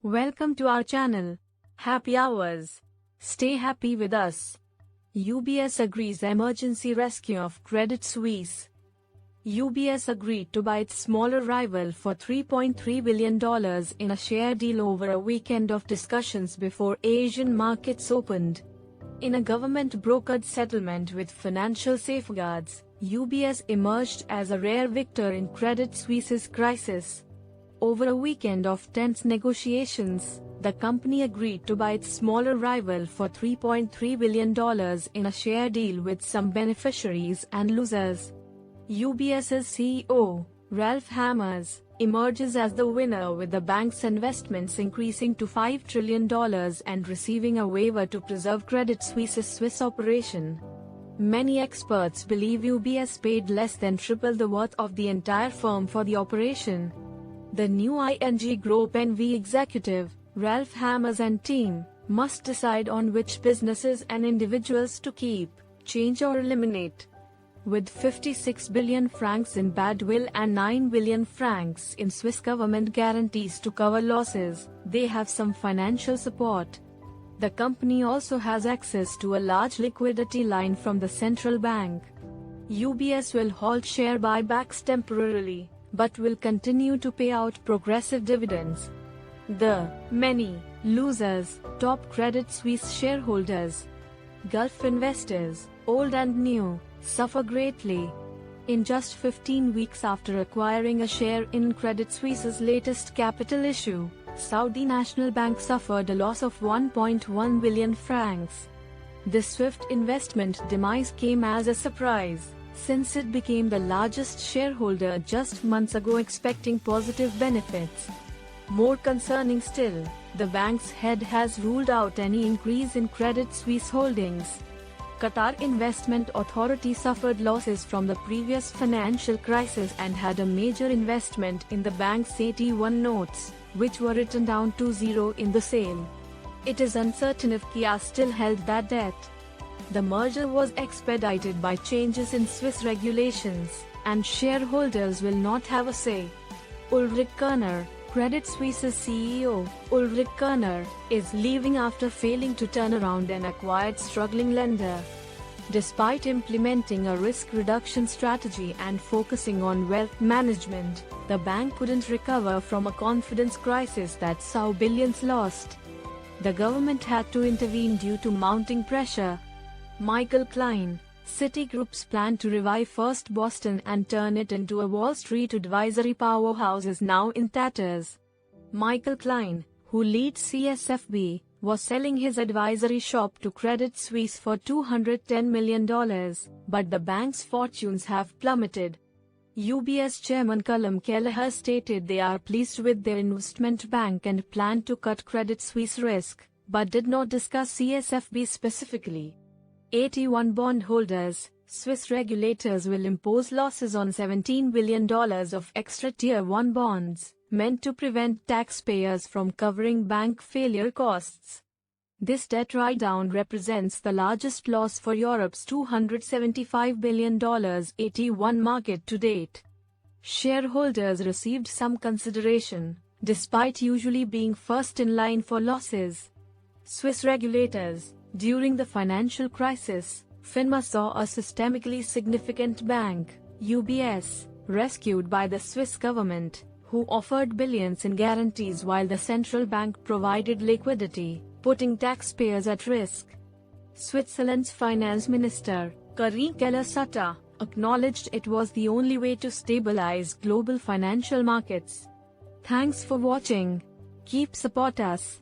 Welcome to our channel. Happy hours. Stay happy with us. UBS agrees emergency rescue of Credit Suisse. UBS agreed to buy its smaller rival for $3.3 billion in a share deal over a weekend of discussions before Asian markets opened. In a government-brokered settlement with financial safeguards, UBS emerged as a rare victor in Credit Suisse's crisis. Over a weekend of tense negotiations, the company agreed to buy its smaller rival for $3.3 billion in a share deal with some beneficiaries and losers. UBS's CEO, Ralph Hammers, emerges as the winner with the bank's investments increasing to $5 trillion and receiving a waiver to preserve Credit Suisse's Swiss operation. Many experts believe UBS paid less than triple the worth of the entire firm for the operation. The new ING Group NV executive, Ralph Hammers and team, must decide on which businesses and individuals to keep, change or eliminate. With 56 billion francs in badwill and 9 billion francs in Swiss government guarantees to cover losses, they have some financial support. The company also has access to a large liquidity line from the central bank. UBS will halt share buybacks temporarily, but will continue to pay out progressive dividends. The many losers, top Credit Suisse shareholders, Gulf investors, old and new, suffer greatly. In just 15 weeks after acquiring a share in Credit Suisse's latest capital issue, Saudi National Bank suffered a loss of 1.1 billion francs. This swift investment demise came as a surprise, since it became the largest shareholder just months ago expecting positive benefits. More concerning still, the bank's head has ruled out any increase in Credit Suisse holdings. Qatar Investment Authority suffered losses from the previous financial crisis and had a major investment in the bank's AT1 notes, which were written down to zero in the sale. It is uncertain if Kia still held that debt. The merger was expedited by changes in Swiss regulations, and shareholders will not have a say. Ulrich Körner, Credit Suisse's CEO, Ulrich Körner, is leaving after failing to turn around an acquired struggling lender. Despite implementing a risk reduction strategy and focusing on wealth management, the bank couldn't recover from a confidence crisis that saw billions lost. The government had to intervene due to mounting pressure. Michael Klein, Citigroup's plan to revive First Boston and turn it into a Wall Street advisory powerhouse is now in tatters. Michael Klein, who leads CSFB, was selling his advisory shop to Credit Suisse for $210 million, but the bank's fortunes have plummeted. UBS chairman Callum Kelleher stated they are pleased with their investment bank and plan to cut Credit Suisse risk, but did not discuss CSFB specifically. AT1 bondholders, Swiss regulators will impose losses on $17 billion of extra Tier 1 bonds, meant to prevent taxpayers from covering bank failure costs. This debt write-down represents the largest loss for Europe's $275 billion AT1 market to date. Shareholders received some consideration, despite usually being first in line for losses. Swiss regulators, during the financial crisis, FINMA saw a systemically significant bank, UBS, rescued by the Swiss government, who offered billions in guarantees while the central bank provided liquidity, putting taxpayers at risk. Switzerland's finance minister, Karine Keller-Sutter, acknowledged it was the only way to stabilize global financial markets. Thanks for watching. Keep support us.